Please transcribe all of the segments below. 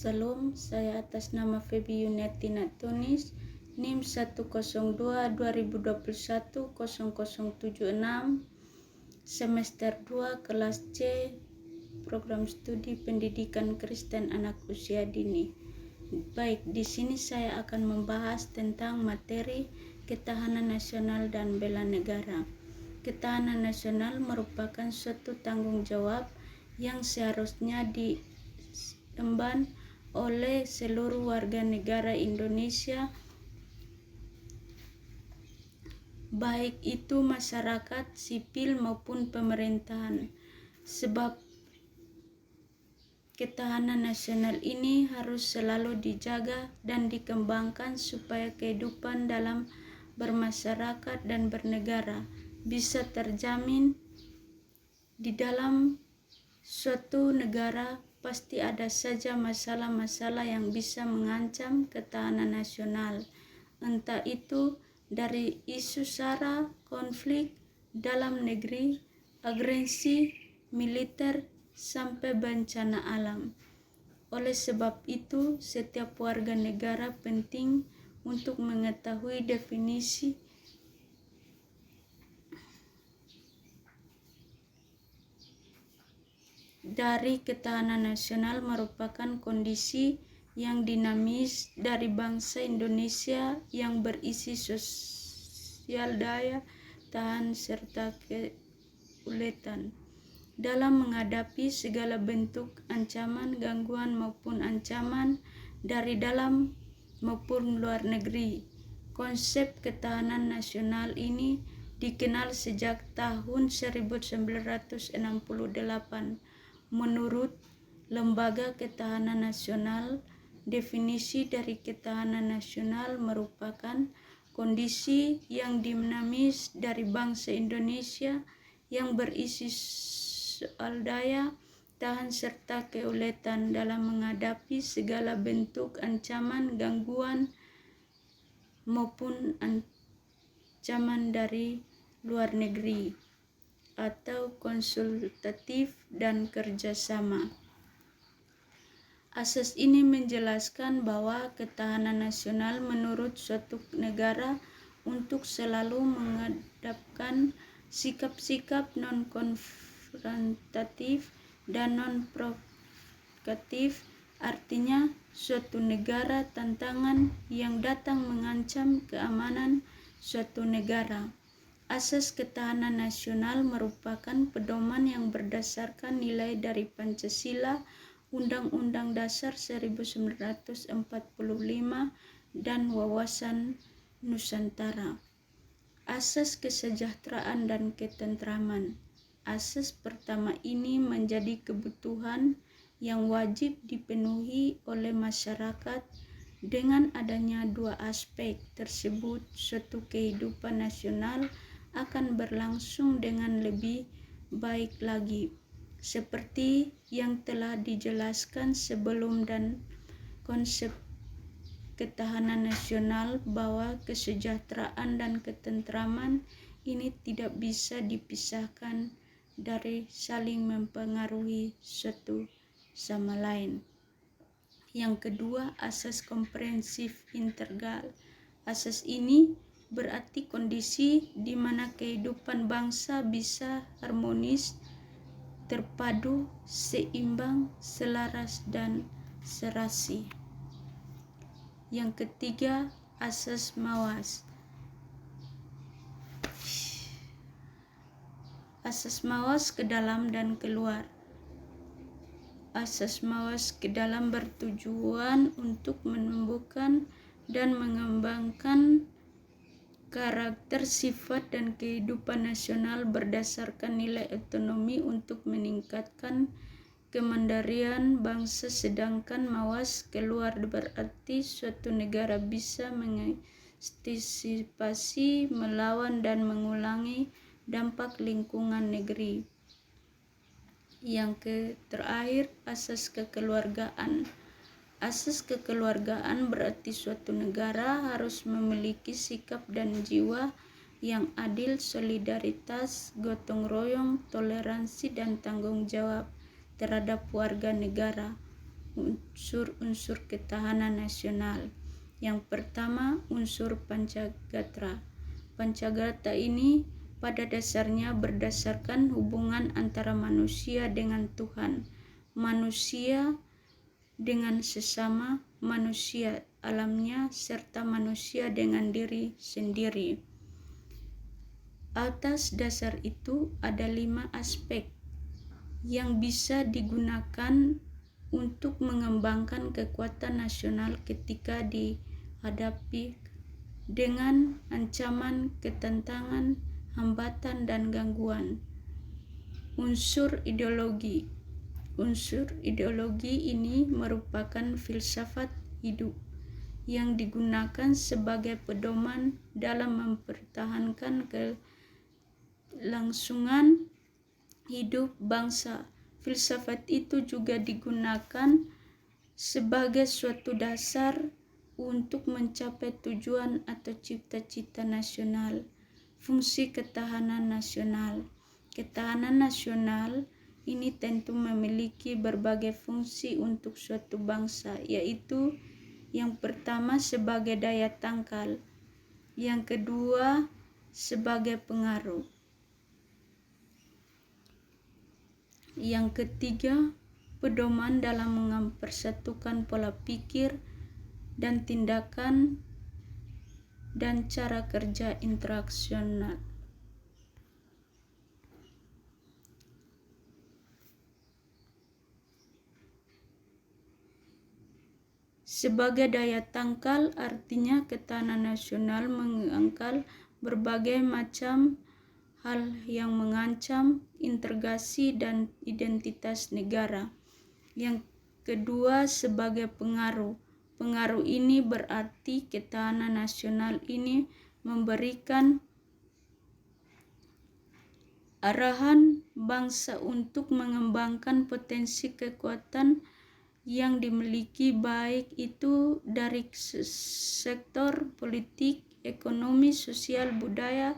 Salam, saya atas nama Feby Yuniatina Tunis, NIM 102-2021-0076, semester 2, kelas C, program studi pendidikan Kristen anak usia dini. Baik, di sini saya akan membahas tentang materi ketahanan nasional dan bela negara. Ketahanan nasional merupakan suatu tanggung jawab yang seharusnya diemban oleh seluruh warga negara Indonesia, baik itu masyarakat sipil maupun pemerintahan. Sebab ketahanan nasional ini harus selalu dijaga dan dikembangkan supaya kehidupan dalam bermasyarakat dan bernegara bisa terjamin. Di dalam suatu negara pasti ada saja masalah-masalah yang bisa mengancam ketahanan nasional, entah itu dari isu SARA, konflik dalam negeri, agresi militer, sampai bencana alam. Oleh sebab itu, setiap warga negara penting untuk mengetahui definisi dari ketahanan nasional merupakan kondisi yang dinamis dari bangsa Indonesia yang berisi sosial daya tahan serta keuletan dalam menghadapi segala bentuk ancaman, gangguan maupun ancaman dari dalam maupun luar negeri. Konsep ketahanan nasional ini dikenal sejak tahun 1968. Menurut Lembaga Ketahanan Nasional, definisi dari ketahanan nasional merupakan kondisi yang dinamis dari bangsa Indonesia yang berisi soal daya tahan serta keuletan dalam menghadapi segala bentuk ancaman, gangguan maupun ancaman dari luar negeri, atau konsultatif dan kerjasama. Asas ini menjelaskan bahwa ketahanan nasional menurut suatu negara untuk selalu menghadapkan sikap-sikap non-konfrontatif dan non-provokatif, artinya suatu negara tantangan yang datang mengancam keamanan suatu negara. Asas ketahanan nasional merupakan pedoman yang berdasarkan nilai dari Pancasila, Undang-Undang Dasar 1945, dan wawasan Nusantara. Asas kesejahteraan dan ketentraman. Asas pertama ini menjadi kebutuhan yang wajib dipenuhi oleh masyarakat. Dengan adanya dua aspek tersebut, suatu kehidupan nasional akan berlangsung dengan lebih baik lagi, seperti yang telah dijelaskan sebelum dan konsep ketahanan nasional bahwa kesejahteraan dan ketentraman ini tidak bisa dipisahkan dari saling mempengaruhi satu sama lain. Yang kedua, asas komprehensif integral. Asas ini berarti kondisi di mana kehidupan bangsa bisa harmonis, terpadu, seimbang, selaras, dan serasi. Yang ketiga, asas mawas. Asas mawas ke dalam dan keluar. Asas mawas ke dalam bertujuan untuk menumbuhkan dan mengembangkan karakter, sifat, dan kehidupan nasional berdasarkan nilai otonomi untuk meningkatkan kemandirian bangsa, sedangkan mawas keluar berarti suatu negara bisa mengantisipasi, melawan, dan mengulangi dampak lingkungan negeri. Yang terakhir, asas kekeluargaan. Asas kekeluargaan berarti suatu negara harus memiliki sikap dan jiwa yang adil, solidaritas, gotong royong, toleransi, dan tanggung jawab terhadap warga negara. unsur-unsur ketahanan nasional. Yang pertama, unsur Pancagatra. Pancagatra ini pada dasarnya berdasarkan hubungan antara manusia dengan Tuhan, manusia dengan sesama, manusia alamnya, serta manusia dengan diri sendiri. Atas dasar itu ada 5 aspek yang bisa digunakan untuk mengembangkan kekuatan nasional ketika dihadapi dengan ancaman, ketentangan, hambatan, dan gangguan. Unsur ideologi. Unsur ideologi ini merupakan filsafat hidup yang digunakan sebagai pedoman dalam mempertahankan kelangsungan hidup bangsa. Filsafat itu juga digunakan sebagai suatu dasar untuk mencapai tujuan atau cita-cita nasional. Fungsi ketahanan nasional. Ketahanan nasional ini tentu memiliki berbagai fungsi untuk suatu bangsa, yaitu yang pertama sebagai daya tangkal, yang kedua sebagai pengaruh, yang ketiga pedoman dalam mempersatukan pola pikir dan tindakan dan cara kerja interaksional. Sebagai daya tangkal artinya ketahanan nasional mengangkal berbagai macam hal yang mengancam integrasi dan identitas negara. Yang kedua sebagai pengaruh. Pengaruh ini berarti ketahanan nasional ini memberikan arahan bangsa untuk mengembangkan potensi kekuatan yang dimiliki, baik itu dari sektor politik, ekonomi, sosial, budaya,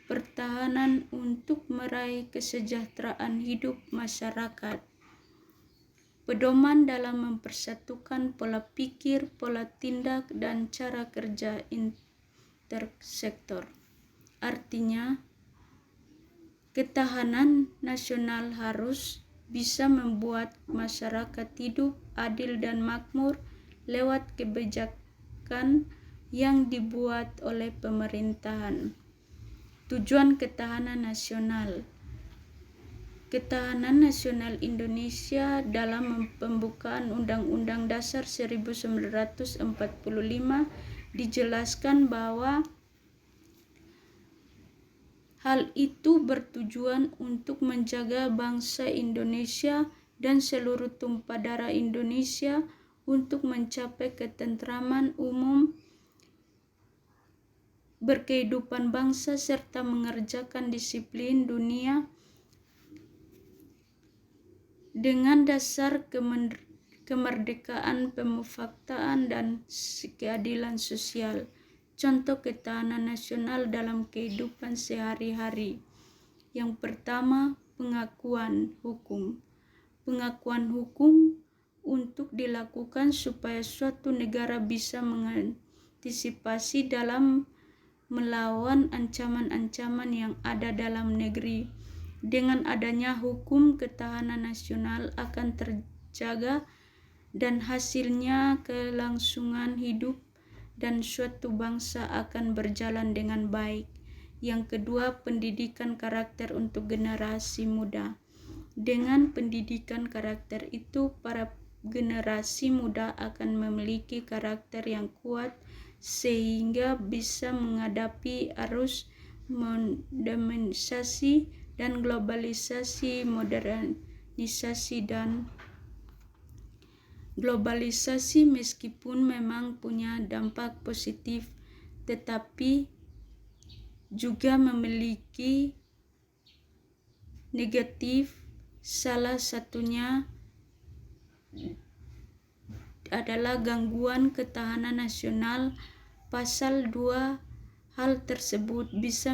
pertahanan untuk meraih kesejahteraan hidup masyarakat. Pedoman dalam mempersatukan pola pikir, pola tindak, dan cara kerja intersektor. Artinya, ketahanan nasional harus bisa membuat masyarakat hidup adil dan makmur lewat kebijakan yang dibuat oleh pemerintahan. Tujuan ketahanan nasional. Ketahanan nasional Indonesia dalam pembukaan Undang-Undang Dasar 1945 dijelaskan bahwa hal itu bertujuan untuk menjaga bangsa Indonesia dan seluruh tumpah darah Indonesia untuk mencapai ketentraman umum berkehidupan bangsa serta mengerjakan disiplin dunia dengan dasar kemerdekaan, pemufaktaan, dan keadilan sosial. Contoh ketahanan nasional dalam kehidupan sehari-hari. Yang pertama, pengakuan hukum. Pengakuan hukum untuk dilakukan supaya suatu negara bisa mengantisipasi dalam melawan ancaman-ancaman yang ada dalam negeri. Dengan adanya hukum, ketahanan nasional akan terjaga dan hasilnya kelangsungan hidup dan suatu bangsa akan berjalan dengan baik. Yang kedua, pendidikan karakter untuk generasi muda. Dengan pendidikan karakter itu, para generasi muda akan memiliki karakter yang kuat sehingga bisa menghadapi arus modernisasi dan globalisasi. Globalisasi meskipun memang punya dampak positif, tetapi juga memiliki negatif. Salah satunya adalah gangguan ketahanan nasional. Pasal 2 hal tersebut bisa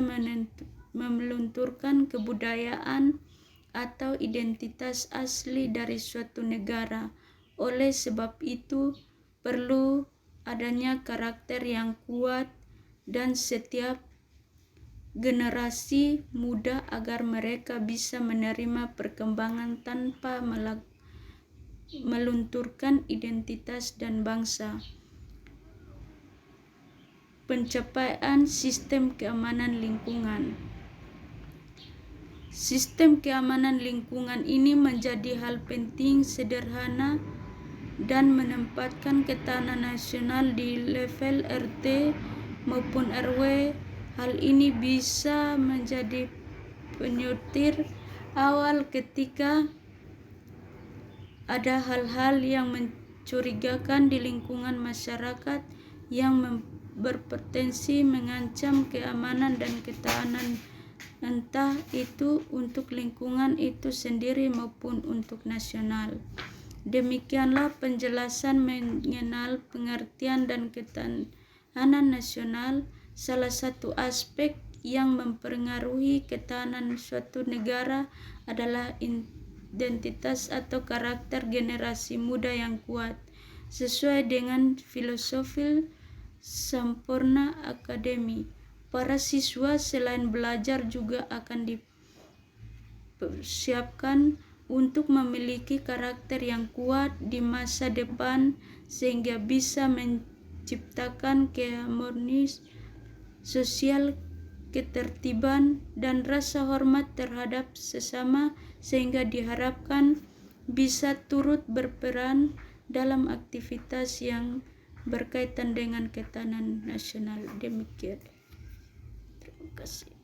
melunturkan kebudayaan atau identitas asli dari suatu negara. Oleh sebab itu, perlu adanya karakter yang kuat dan setiap generasi muda agar mereka bisa menerima perkembangan tanpa melunturkan identitas dan bangsa. Pencapaian sistem keamanan lingkungan. Sistem keamanan lingkungan ini menjadi hal penting sederhana dan menempatkan ketahanan nasional di level RT maupun RW. Hal ini bisa menjadi penyetir awal ketika ada hal-hal yang mencurigakan di lingkungan masyarakat yang berpotensi mengancam keamanan dan ketahanan, entah itu untuk lingkungan itu sendiri maupun untuk nasional. Demikianlah penjelasan mengenal pengertian dan ketahanan nasional. Salah satu aspek yang mempengaruhi ketahanan suatu negara adalah identitas atau karakter generasi muda yang kuat. Sesuai dengan filosofi Sampurna Academy, para siswa selain belajar juga akan dipersiapkan untuk memiliki karakter yang kuat di masa depan sehingga bisa menciptakan keharmonisan sosial, ketertiban, dan rasa hormat terhadap sesama sehingga diharapkan bisa turut berperan dalam aktivitas yang berkaitan dengan ketahanan nasional. Demikian. Terima kasih.